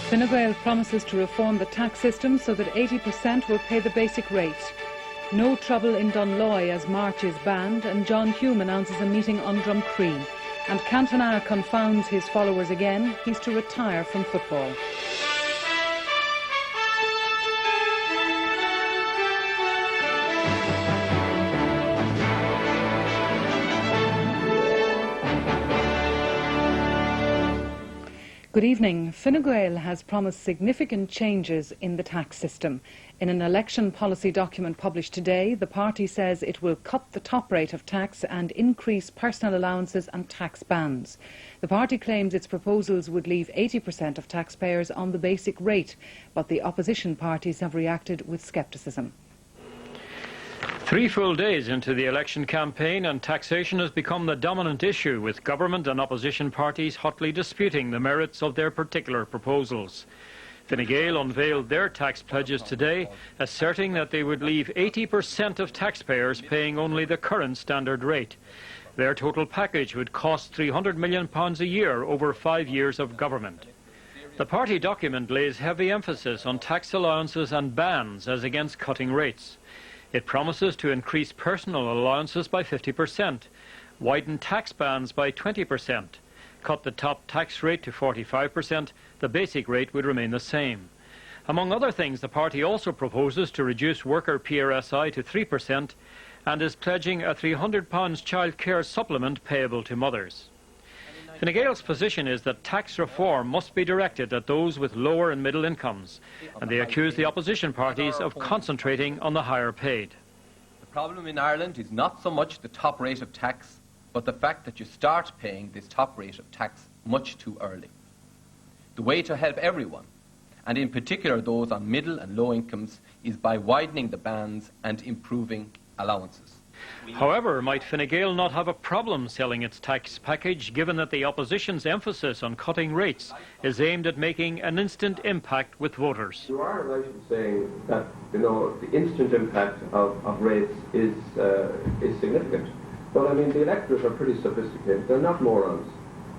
Fine Gael promises to reform the tax system so that 80% will pay the basic rate. No trouble in Dunloy as March is banned, and John Hume announces a meeting on Drumcree. And Cantona confounds his followers again. He's to retire from football. Good evening. Fine Gael has promised significant changes in the tax system. In an election policy document published today, the party says it will cut the top rate of tax and increase personal allowances and tax bands. The party claims its proposals would leave 80% of taxpayers on the basic rate, but the opposition parties have reacted with scepticism. 3 full days into the election campaign, and taxation has become the dominant issue, with government and opposition parties hotly disputing the merits of their particular proposals. Fine Gael unveiled their tax pledges today, asserting that they would leave 80% of taxpayers paying only the current standard rate. Their total package would cost £300 million a year over 5 years of government. The party document lays heavy emphasis on tax allowances and bans as against cutting rates. It promises to increase personal allowances by 50%, widen tax bands by 20%, cut the top tax rate to 45%, the basic rate would remain the same. Among other things, the party also proposes to reduce worker PRSI to 3% and is pledging a £300 childcare supplement payable to mothers. Fine Gael's position is that tax reform must be directed at those with lower and middle incomes, and they accuse the opposition parties of concentrating on the higher paid. The problem in Ireland is not so much the top rate of tax, but the fact that you start paying this top rate of tax much too early. The way to help everyone, and in particular those on middle and low incomes, is by widening the bands and improving allowances. However, might Fine Gael not have a problem selling its tax package, given that the opposition's emphasis on cutting rates is aimed at making an instant impact with voters? You are right in saying that, the instant impact of rates is significant. But I mean, the electors are pretty sophisticated. They're not morons.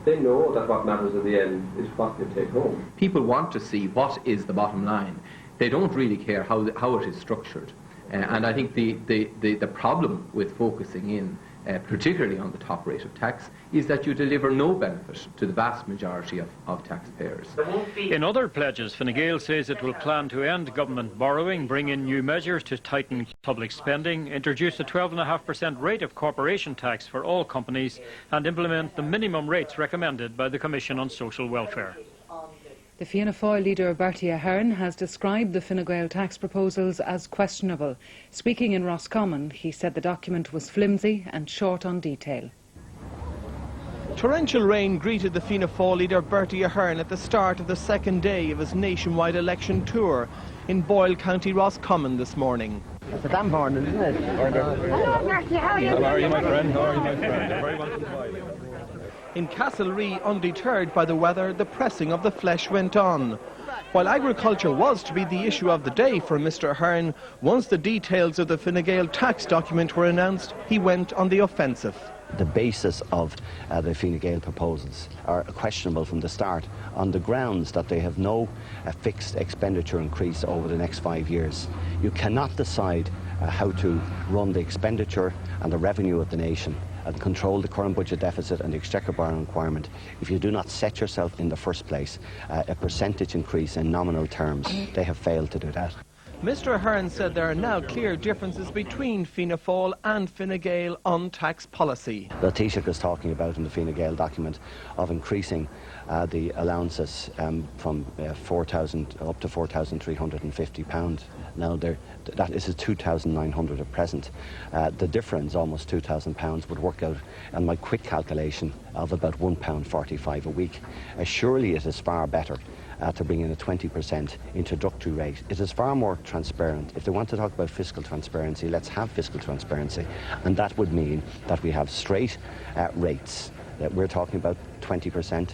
They know that what matters at the end is what they take home. People want to see what is the bottom line. They don't really care how it is structured. And I think the problem with focusing in, particularly on the top rate of tax, is that you deliver no benefit to the vast majority of taxpayers. In other pledges, Fine Gael says it will plan to end government borrowing, bring in new measures to tighten public spending, introduce a 12.5% rate of corporation tax for all companies, and implement the minimum rates recommended by the Commission on Social Welfare. The Fianna Fáil leader Bertie Ahern has described the Fine Gael tax proposals as questionable. Speaking in Roscommon, he said the document was flimsy and short on detail. Torrential rain greeted the Fianna Fáil leader Bertie Ahern at the start of the second day of his nationwide election tour in Boyle, County Roscommon this morning. It's a damn morning, isn't it? Hello, Bertie, how are you? How are you, my friend? How are you, my friend? You're very welcome to Boyle. In Castlerea, undeterred by the weather, the pressing of the flesh went on. While agriculture was to be the issue of the day for Mr Ahern, once the details of the Fine Gael tax document were announced, he went on the offensive. The basis of the Fine Gael proposals are questionable from the start, on the grounds that they have no fixed expenditure increase over the next 5 years. You cannot decide how to run the expenditure and the revenue of the nation and control the current budget deficit and the exchequer borrowing requirement if you do not set yourself in the first place a percentage increase in nominal terms. They have failed to do that. Mr Ahern said there are now clear differences between Fianna Fáil and Fine Gael on tax policy. The Taoiseach is talking about in the Fine Gael document of increasing the allowances from 4,000 up to £4,350. Now that is £2,900 at present. The difference, almost £2,000, would work out on my quick calculation of about £1.45 a week. Surely it is far better to bring in a 20% introductory rate. It is far more transparent. If they want to talk about fiscal transparency, let's have fiscal transparency. And that would mean that we have straight rates. We're talking about 20%.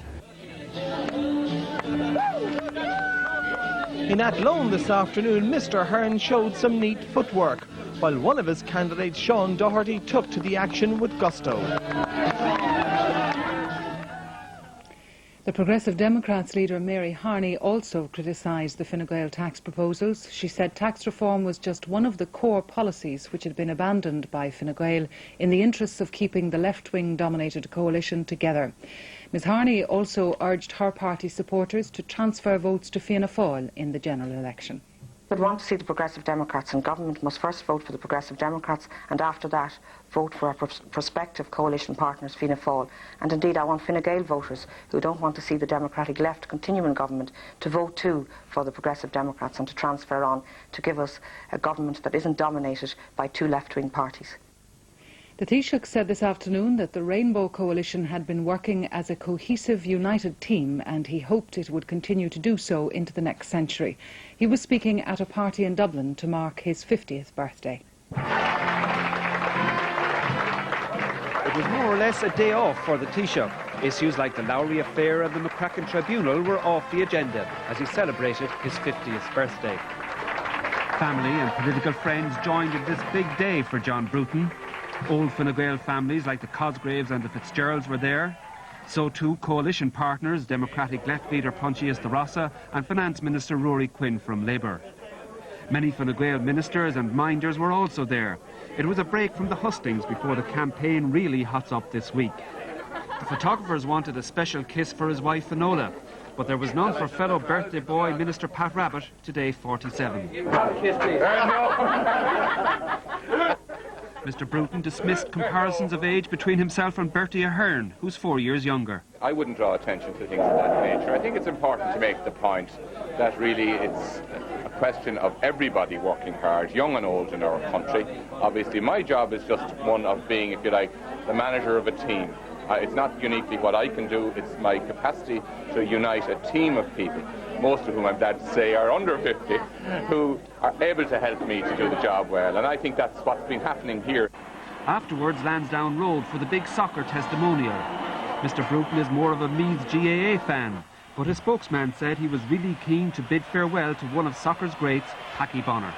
In Athlone this afternoon, Mr Ahern showed some neat footwork, while one of his candidates, Sean Doherty, took to the action with gusto. The The Progressive Democrats leader Mary Harney also criticised the Fine Gael tax proposals. She said tax reform was just one of the core policies which had been abandoned by Fine Gael in the interests of keeping the left-wing dominated coalition together. Ms Harney also urged her party supporters to transfer votes to Fianna Fáil in the general election. If we want to see the Progressive Democrats in government, must first vote for the Progressive Democrats and after that vote for our prospective coalition partners Fianna Fáil. And indeed I want Fine Gael voters who don't want to see the Democratic left continue in government to vote too for the Progressive Democrats and to transfer on to give us a government that isn't dominated by two left-wing parties. The Taoiseach said this afternoon that the Rainbow Coalition had been working as a cohesive, united team and he hoped it would continue to do so into the next century. He was speaking at a party in Dublin to mark his 50th birthday. It was more or less a day off for the Taoiseach. Issues like the Lowry affair and the McCracken Tribunal were off the agenda as he celebrated his 50th birthday. Family and political friends joined in this big day for John Bruton. Old Fine Gael families like the Cosgraves and the Fitzgeralds were there. So too coalition partners, Democratic left leader Pontius de Rossa and Finance Minister Rory Quinn from Labour. Many Fine Gael ministers and minders were also there. It was a break from the hustings before the campaign really hots up this week. The photographers wanted a special kiss for his wife Finola, but there was none for fellow birthday boy Minister Pat Rabbitte, today 47. Mr Bruton dismissed comparisons of age between himself and Bertie Ahern, who's 4 years younger. I wouldn't draw attention to things of that nature. I think it's important to make the point that really it's a question of everybody working hard, young and old in our country. Obviously my job is just one of being, if you like, the manager of a team. It's not uniquely what I can do, it's my capacity to unite a team of people, most of whom I'm glad to say are under 50, who are able to help me to do the job well, and I think that's what's been happening here. Afterwards, Lansdowne Road for the big soccer testimonial. Mr Bruton is more of a Meath GAA fan, but his spokesman said he was really keen to bid farewell to one of soccer's greats, Packy Bonner.